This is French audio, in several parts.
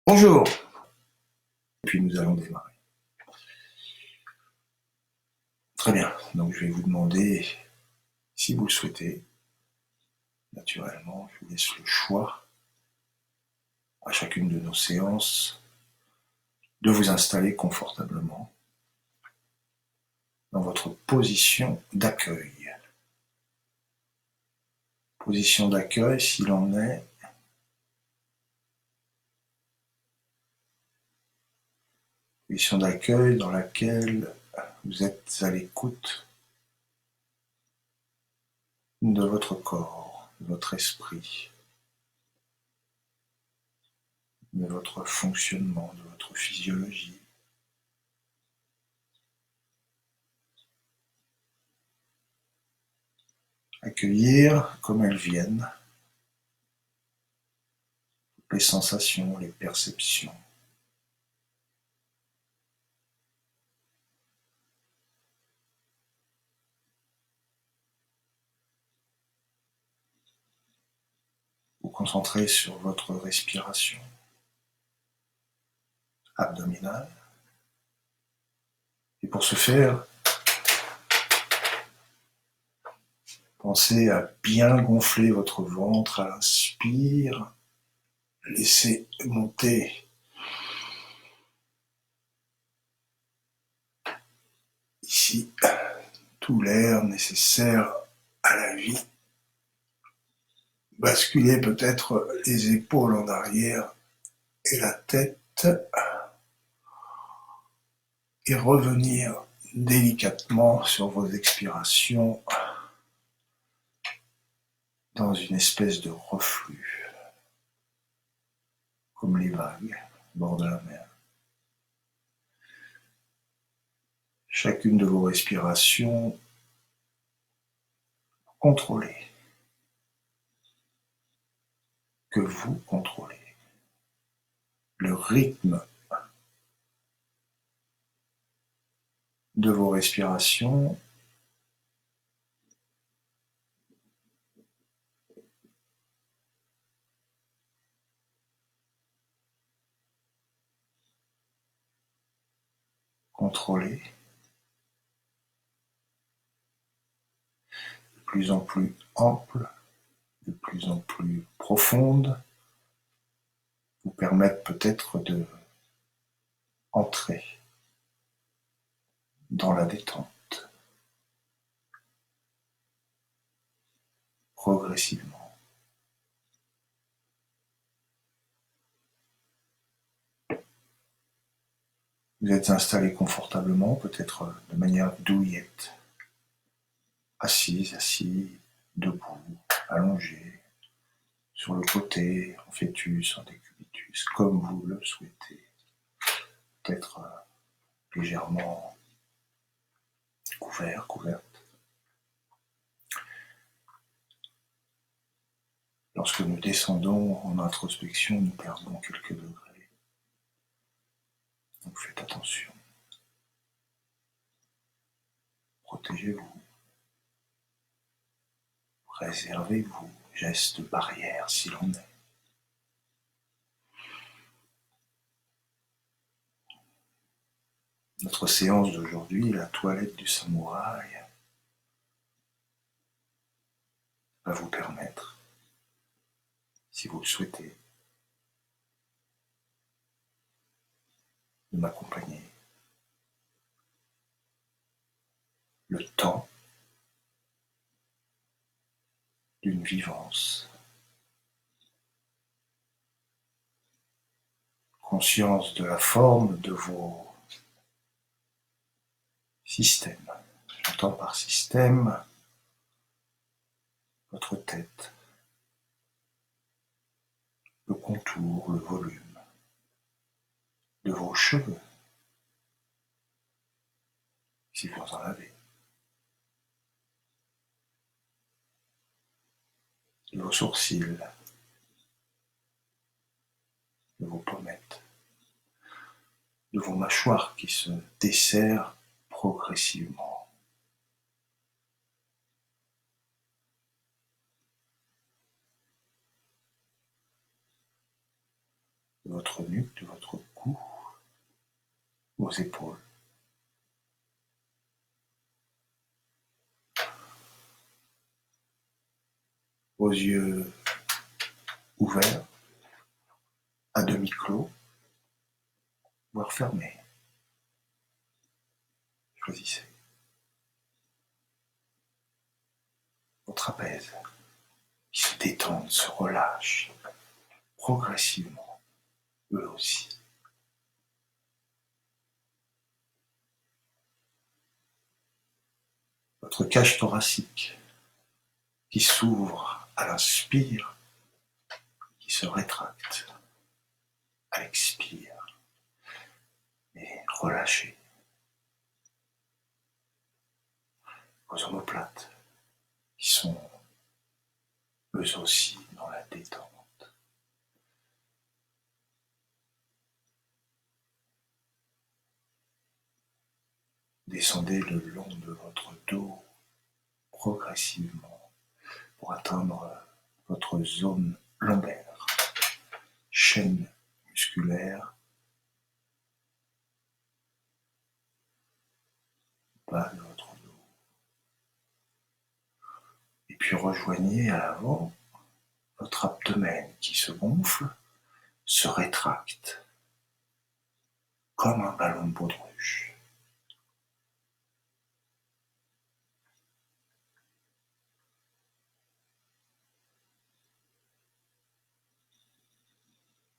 Bonjour, puis nous allons démarrer. Très bien, donc je vais vous demander, si vous le souhaitez, naturellement, je vous laisse le choix à chacune de nos séances de vous installer confortablement dans votre position d'accueil. Position d'accueil, s'il en est, position d'accueil dans laquelle vous êtes à l'écoute de votre corps, de votre esprit, de votre fonctionnement, de votre physiologie. Accueillir comme elles viennent les sensations, les perceptions. Vous concentrez sur votre respiration abdominale. Et pour ce faire, pensez à bien gonfler votre ventre à l'inspire. Laissez monter ici tout l'air nécessaire à la vie. Basculez peut-être les épaules en arrière et la tête et revenir délicatement sur vos expirations dans une espèce de reflux, comme les vagues au bord de la mer. Chacune de vos respirations contrôlez, que vous contrôlez. Le rythme de vos respirations contrôlée, de plus en plus ample, de plus en plus profonde, vous permettent peut-être de entrer dans la détente progressivement. Vous êtes installé confortablement, peut-être de manière douillette, assise, assis, debout, allongé, sur le côté, en fœtus, en décubitus, comme vous le souhaitez. Peut-être légèrement couvert, couverte. Lorsque nous descendons en introspection, nous perdons quelques degrés. Donc faites attention. Protégez-vous. Réservez-vous. Geste barrière s'il en est. Notre séance d'aujourd'hui, la toilette du samouraï, va vous permettre, si vous le souhaitez, de m'accompagner. Le temps d'une vivance. Conscience de la forme de vos systèmes. J'entends par système votre tête, le contour, le volume de vos cheveux, si vous en avez, de vos sourcils, de vos pommettes, de vos mâchoires qui se desserrent progressivement. De votre votre nuque, de votre cou, vos épaules. Vos yeux ouverts, à demi clos, voire fermés. Choisissez. Vos trapèzes qui se détendent, se relâchent progressivement, eux aussi. Votre cage thoracique qui s'ouvre à l'inspire, qui se rétracte à l'expire, et relâchez. Vos omoplates qui sont eux aussi dans la détente. Descendez le long de votre dos progressivement pour atteindre votre zone lombaire, chaîne musculaire, bas de votre dos. Et puis rejoignez à l'avant votre abdomen qui se gonfle, se rétracte comme un ballon de baudruche.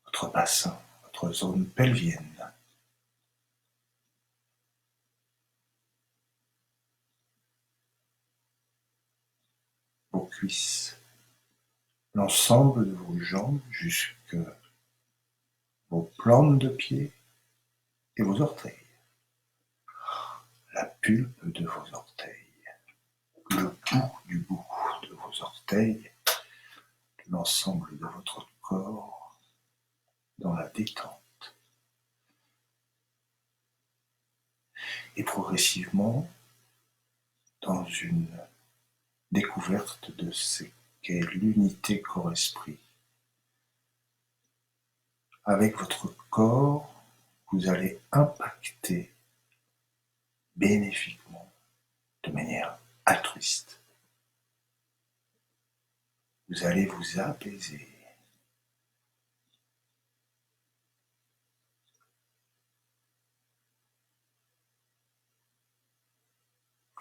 Votre bassin, votre zone pelvienne, vos cuisses, l'ensemble de vos jambes jusque vos plantes de pied et vos orteils, la pulpe de vos orteils, le bout de vos orteils, l'ensemble de votre corps dans la détente. Et progressivement, dans une découverte de ce qu'est l'unité corps-esprit. Avec votre corps, vous allez impacter bénéfiquement, de manière altruiste. Vous allez vous apaiser.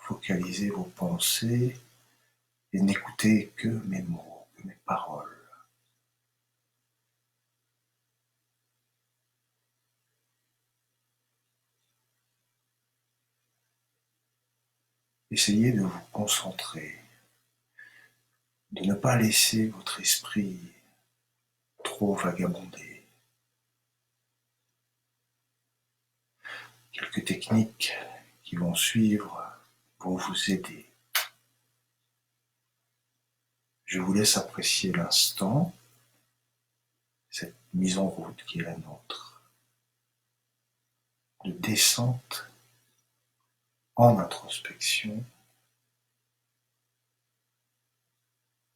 Focalisez vos pensées et n'écoutez que mes mots, que mes paroles. Essayez de vous concentrer, de ne pas laisser votre esprit trop vagabonder. Quelques techniques qui vont suivre vont vous aider. Je vous laisse apprécier l'instant, cette mise en route qui est la nôtre, de descente en introspection,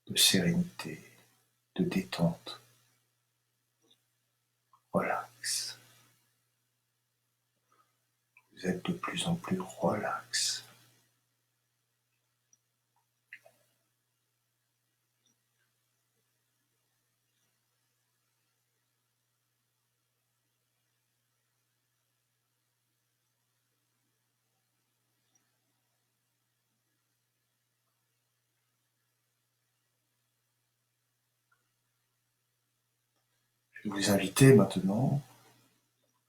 de sérénité, de détente, relax. Vous êtes de plus en plus relax. Je vais vous inviter maintenant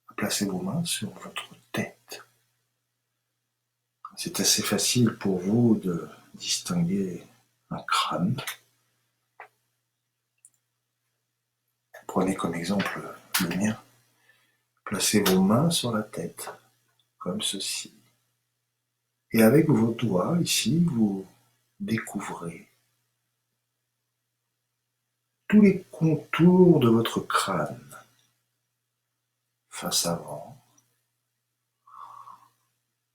à placer vos mains sur votre tête. C'est assez facile pour vous de distinguer un crâne. Prenez comme exemple le mien. Placez vos mains sur la tête, comme ceci. Et avec vos doigts, ici, vous découvrez tous les contours de votre crâne. Face avant,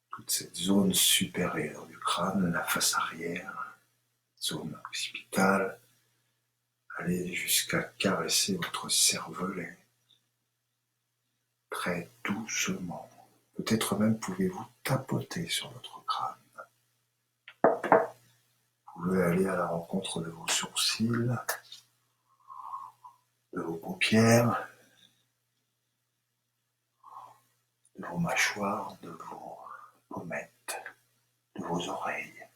toute cette zone supérieure du crâne, la face arrière, zone occipitale, allez jusqu'à caresser votre cervelet. très doucement. Peut-être même pouvez-vous tapoter sur votre crâne. Vous pouvez aller à la rencontre de vos sourcils, de vos paupières, de vos mâchoires, de vos pommettes, de vos oreilles.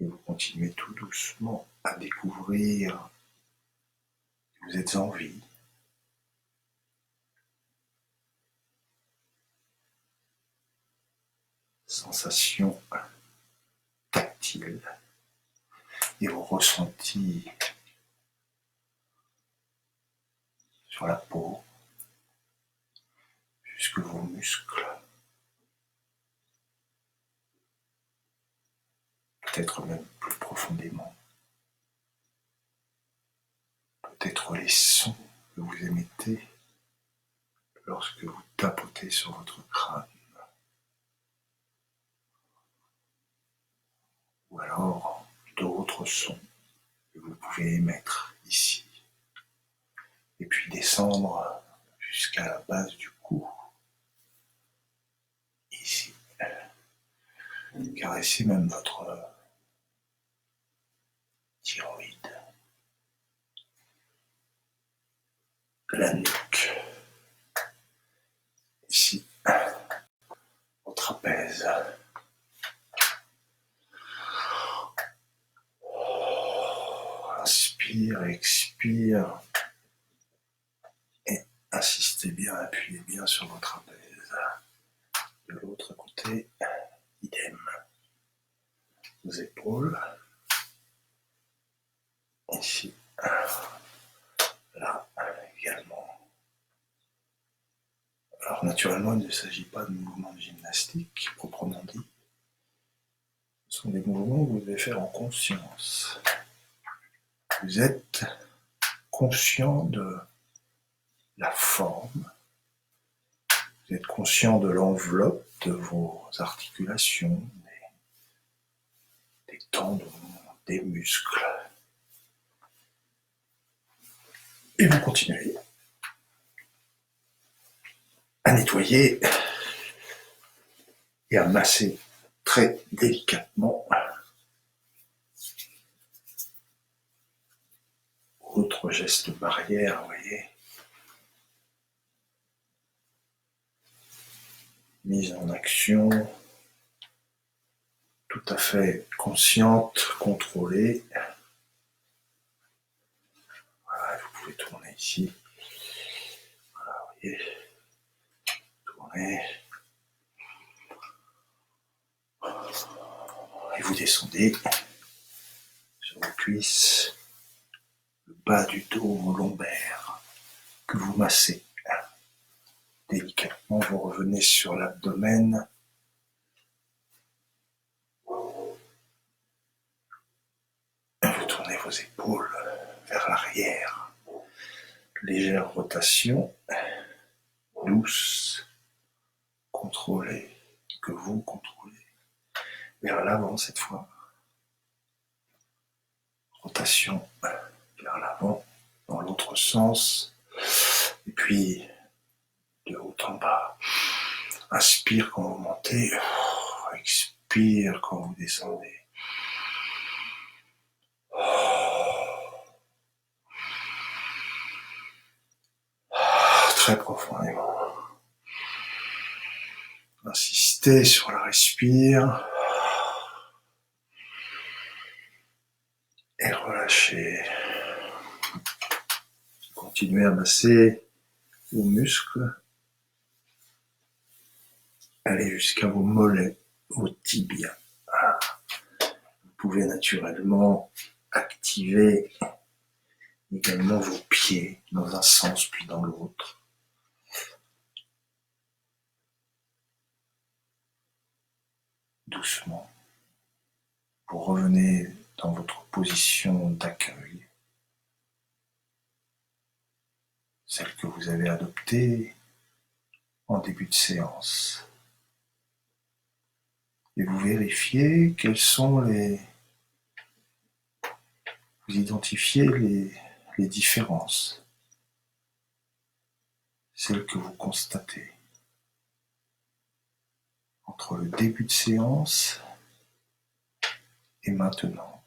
Et vous continuez tout doucement à découvrir que vous êtes en vie. Sensations tactiles et vos ressentis sur la peau, jusque vos muscles, peut-être même plus profondément, peut-être les sons que vous émettez lorsque vous tapotez sur votre crâne, ou alors d'autres sons que vous pouvez émettre ici, et puis descendre jusqu'à la base du cou, ici. Caressez même votre thyroïde, la nuque, ici, au trapèze. Inspire, expire, et insistez bien, appuyez bien sur votre trapèze. De l'autre côté, idem. Vos épaules, ici, là également. Alors naturellement, il ne s'agit pas de mouvements de gymnastique proprement dit. Ce sont des mouvements que vous devez faire en conscience. Vous êtes conscient de la forme, vous êtes conscient de l'enveloppe de vos articulations, des tendons, des muscles. Et vous continuez à nettoyer et à masser très délicatement. Autre geste barrière, vous voyez. Mise en action, tout à fait consciente, contrôlée. Voilà, vous pouvez tourner ici. Voilà, vous voyez. Tournez. Et vous descendez sur vos cuisses, le bas du dos lombaire, que vous massez. Délicatement, vous revenez sur l'abdomen. Vous tournez vos épaules vers l'arrière. Légère rotation, douce, contrôlée, que vous contrôlez. Vers l'avant cette fois. Rotation vers l'avant, dans l'autre sens. Et puis, de haut en bas. Inspire quand vous montez. Expire quand vous descendez. Très profondément. Insistez sur la respire. Et relâchez. Continuez à masser vos muscles. Allez jusqu'à vos mollets, vos tibias. Vous pouvez naturellement activer également vos pieds dans un sens puis dans l'autre. Doucement. Vous revenez dans votre position d'accueil, celle que vous avez adoptée en début de séance. Et vous vérifiez quelles sont vous identifiez les différences. celle que vous constatez entre le début de séance et maintenant.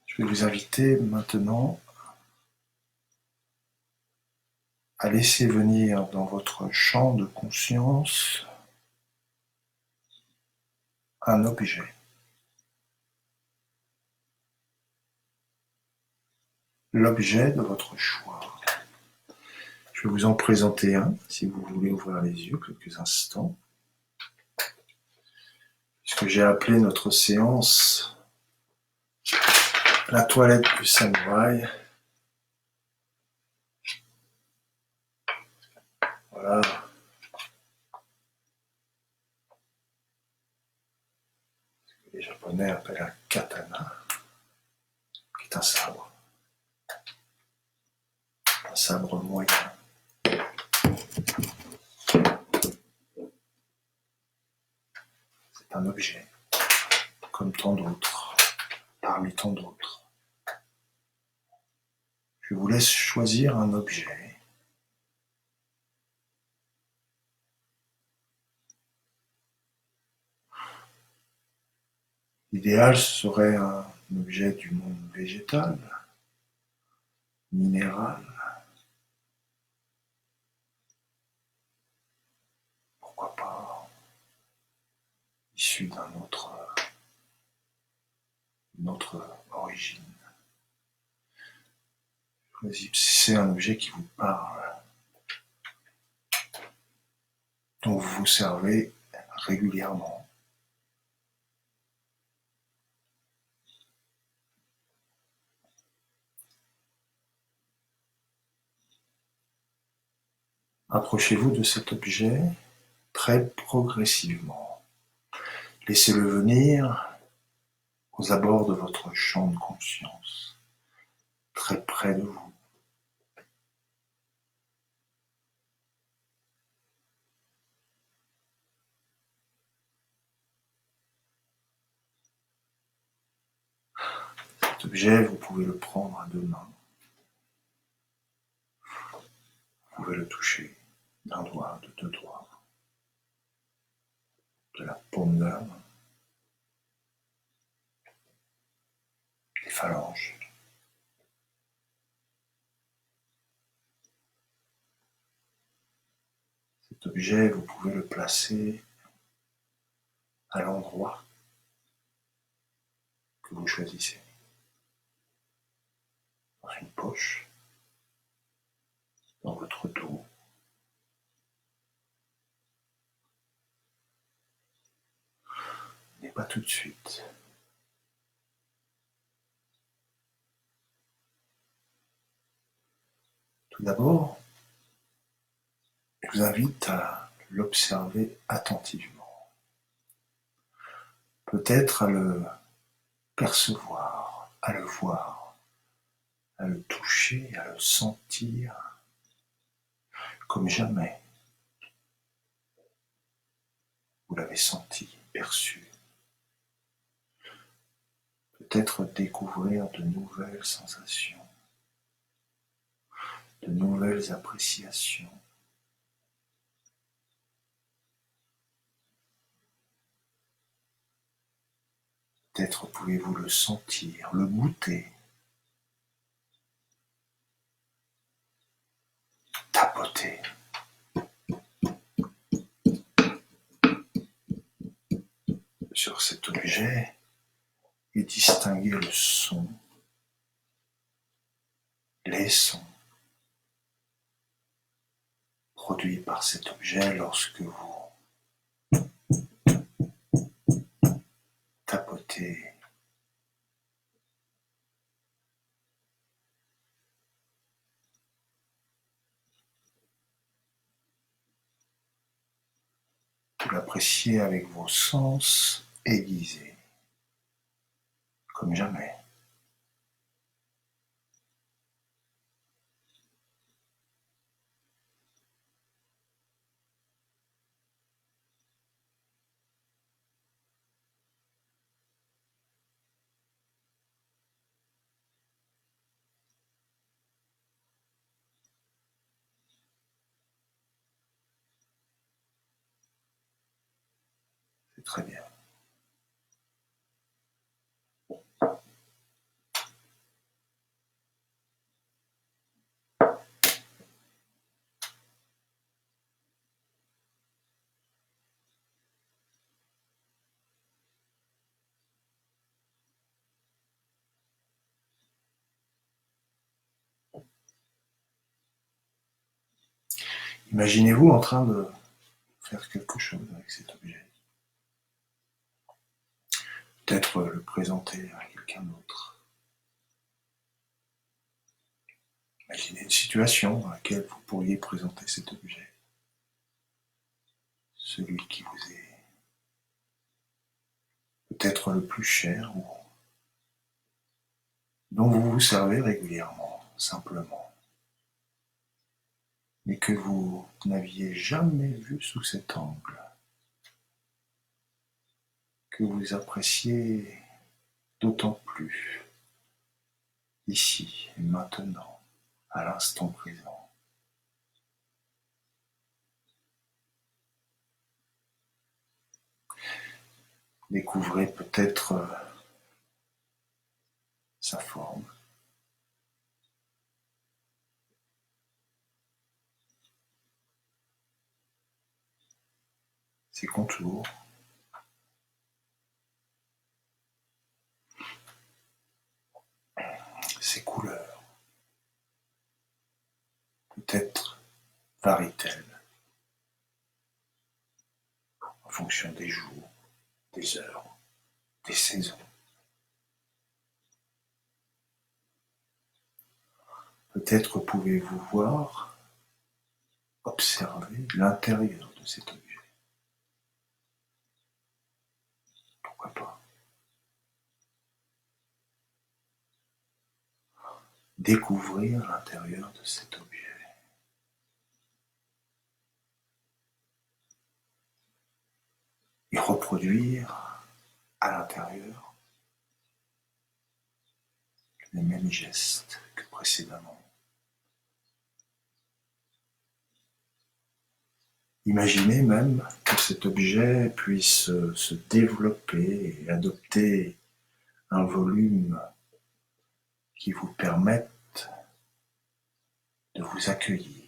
Je vais vous inviter maintenant à laisser venir dans votre champ de conscience un objet. L'objet de votre choix. Je vais vous en présenter un, si vous voulez ouvrir les yeux quelques instants. Puisque j'ai appelé notre séance la toilette du samouraï. Voilà. Ce que les Japonais appellent un katana, qui est un sabre. Un sabre moyen. C'est un objet, comme tant d'autres, parmi tant d'autres. Je vous laisse choisir un objet. L'idéal serait un objet du monde végétal, minéral, pourquoi pas issu d'une autre origine. Choisissez un objet qui vous parle, dont vous vous servez régulièrement. Approchez-vous de cet objet très progressivement. Laissez-le venir aux abords de votre champ de conscience, très près de vous. Cet objet, vous pouvez le prendre à deux mains. Vous pouvez le toucher d'un doigt, de deux doigts, de la paume de la main, les phalanges. Cet objet, vous pouvez le placer à l'endroit que vous choisissez. Dans une poche, dans votre dos, mais pas tout de suite. Tout d'abord, je vous invite à l'observer attentivement. Peut-être à le percevoir, à le voir, à le toucher, à le sentir comme jamais vous l'avez senti, perçu. Peut-être découvrir de nouvelles sensations, de nouvelles appréciations. Peut-être pouvez-vous le sentir, le goûter, tapoter. Sur cet objet et distinguer le son, les sons produits par cet objet lorsque vous tapotez. Vous l'appréciez avec vos sens aiguisés, comme jamais. C'est très bien. Imaginez-vous en train de faire quelque chose avec cet objet. Peut-être le présenter à quelqu'un d'autre. Imaginez une situation dans laquelle vous pourriez présenter cet objet. Celui qui vous est peut-être le plus cher ou dont vous vous servez régulièrement, simplement, mais que vous n'aviez jamais vu sous cet angle, que vous appréciez d'autant plus ici et maintenant, à l'instant présent. Découvrez peut-être sa forme, ses contours, ses couleurs. Peut-être varie-t-elle en fonction des jours, des heures, des saisons. Peut-être pouvez-vous voir, observer l'intérieur de cet objet. Pourquoi pas? Découvrir l'intérieur de cet objet. Et reproduire à l'intérieur les mêmes gestes que précédemment. Imaginez même que cet objet puisse se développer et adopter un volume qui vous permette de vous accueillir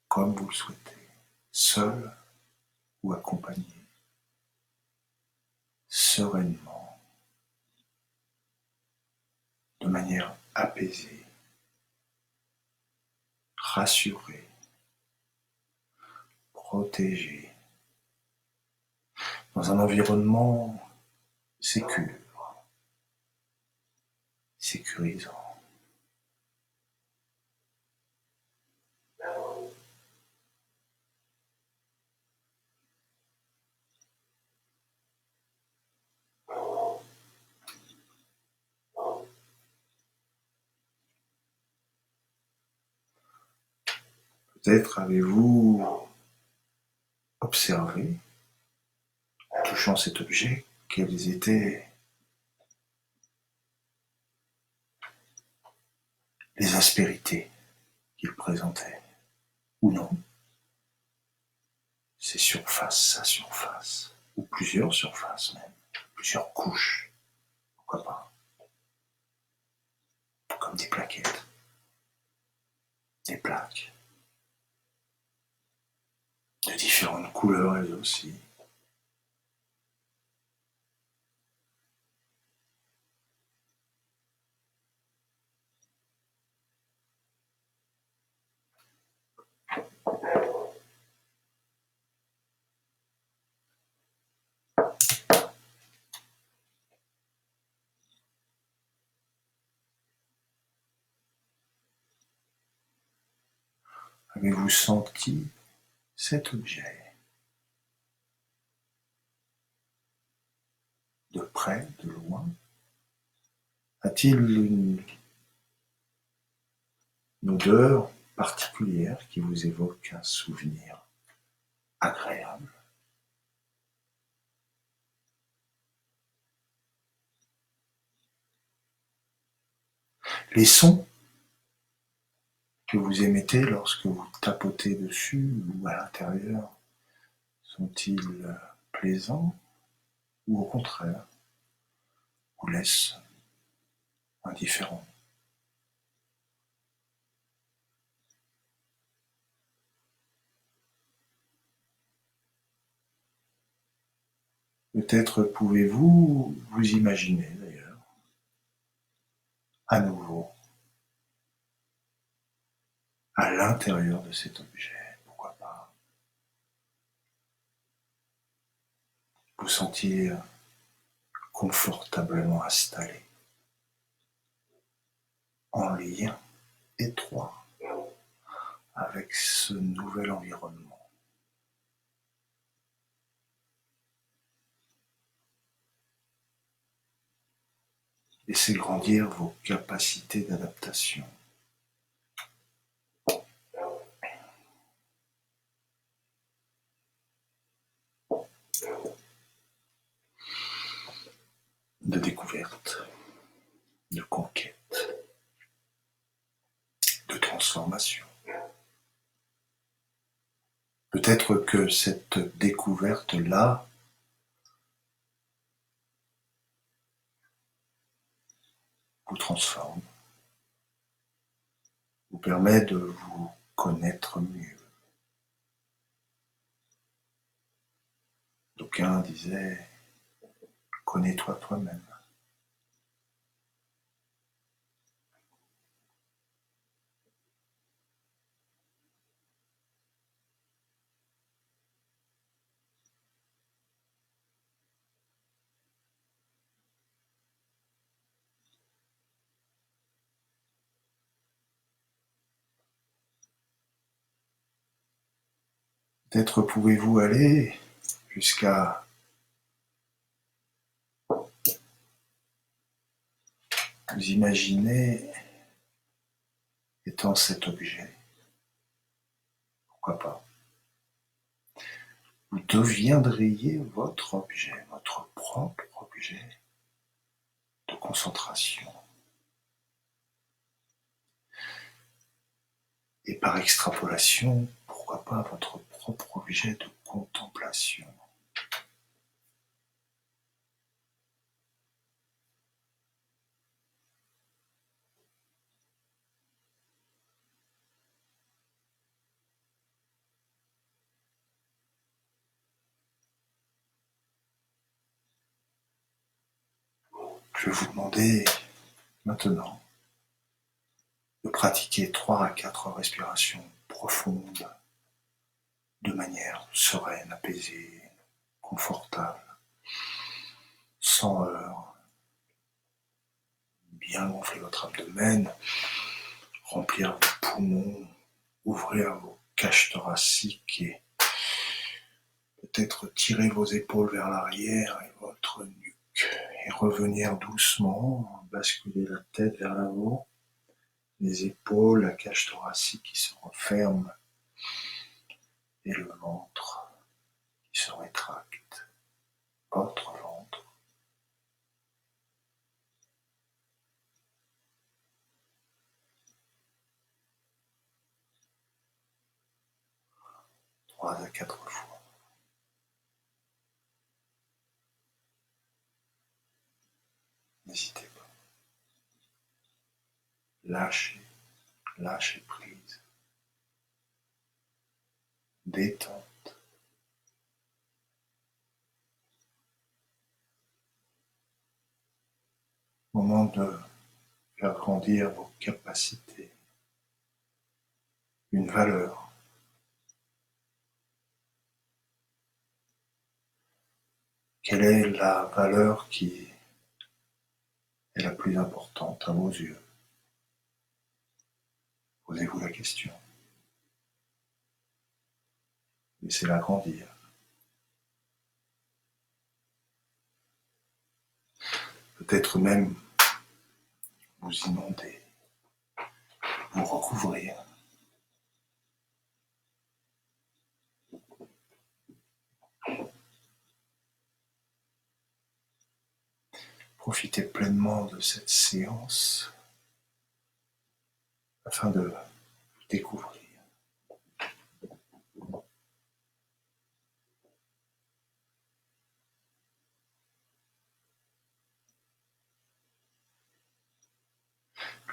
comme vous le souhaitez, seul ou accompagné, sereinement, de manière apaisée, rassurée, protégée, dans un environnement sécurisant. Peut-être avez-vous observé, en touchant cet objet, quelles étaient les aspérités qu'il présentait, ou non, ses surfaces, sa surface, ou plusieurs surfaces même, plusieurs couches, pourquoi pas, comme des plaquettes, des plaques, de différentes couleurs elles aussi. Avez-vous senti cet objet de près, de loin? A-t-il une odeur particulière qui vous évoque un souvenir agréable? Les sons que vous émettez lorsque vous tapotez dessus ou à l'intérieur sont-ils plaisants ou au contraire vous laissent indifférent? Peut-être pouvez-vous vous imaginer d'ailleurs à nouveau à l'intérieur de cet objet, pourquoi pas, vous sentir confortablement installé, en lien étroit avec ce nouvel environnement. Laissez grandir vos capacités d'adaptation. De découverte, de conquête, de transformation. Peut-être que cette découverte-là vous transforme, vous permet de vous connaître mieux. D'aucuns disaient « connais-toi toi-même ». Peut-être pouvez-vous aller jusqu'à vous imaginer étant cet objet. Pourquoi pas? Vous deviendriez votre objet, votre propre objet de concentration. Et par extrapolation, pourquoi pas votre propre objet de contemplation. Je vais vous demander maintenant de pratiquer 3 à 4 respirations profondes de manière sereine, apaisée, confortable, sans heurts. Bien gonfler votre abdomen, remplir vos poumons, ouvrir vos cages thoraciques et peut-être tirer vos épaules vers l'arrière et votre nuque et revenir doucement, basculer la tête vers l'avant, les épaules, la cage thoracique qui se referme et le ventre qui se rétracte, votre ventre. Trois à 4 fois. N'hésitez pas. Lâchez, lâchez prise. Détente. Moment de faire grandir vos capacités. Une valeur. Quelle est la valeur qui est la plus importante à vos yeux? Posez-vous la question. Laissez-la grandir. Peut-être même vous inonder, vous recouvrir. Profitez pleinement de cette séance afin de découvrir.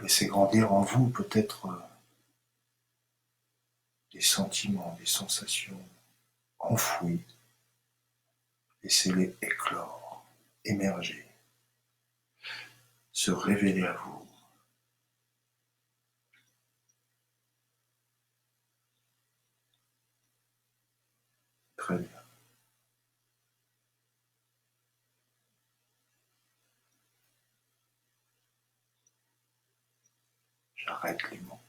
Laissez grandir en vous peut-être des sentiments, des sensations enfouies. Laissez-les éclore, émerger, se révéler à vous. Très bien. J'arrête les mots.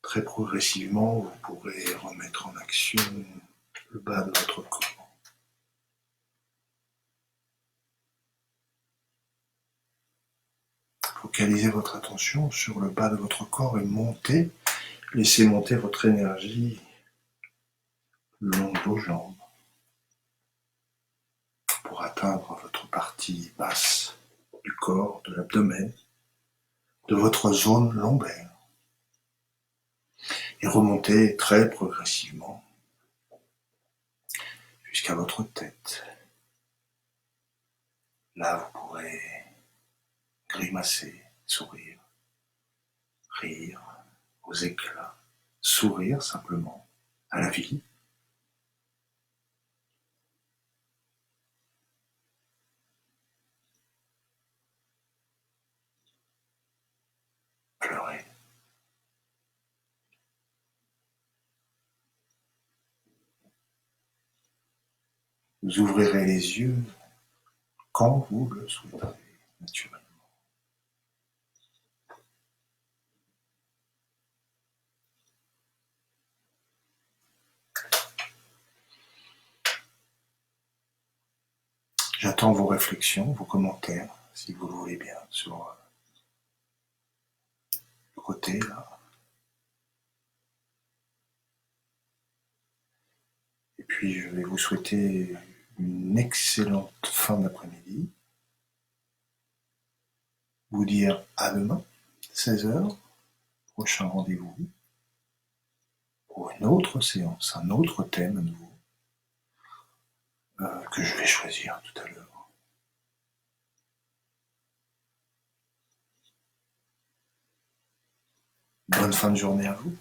Très progressivement, vous pourrez remettre en action le bas de votre corps. Focalisez votre attention sur le bas de votre corps et montez. Laissez monter votre énergie le long de vos jambes pour atteindre votre partie basse du corps, de l'abdomen, de votre zone lombaire. Et remontez très progressivement jusqu'à votre tête. Là, vous pourrez grimacer, sourire, rire aux éclats, sourire simplement à la vie. Pleurer. Vous ouvrirez les yeux quand vous le souhaiterez, naturellement. J'attends vos réflexions, vos commentaires, si vous le voulez bien, sur le côté là. Et puis je vais vous souhaiter une excellente fin d'après-midi. Vous dire à demain, 16h, prochain rendez-vous, pour une autre séance, un autre thème à nouveau, que je vais choisir tout à l'heure. Bonne fin de journée à vous.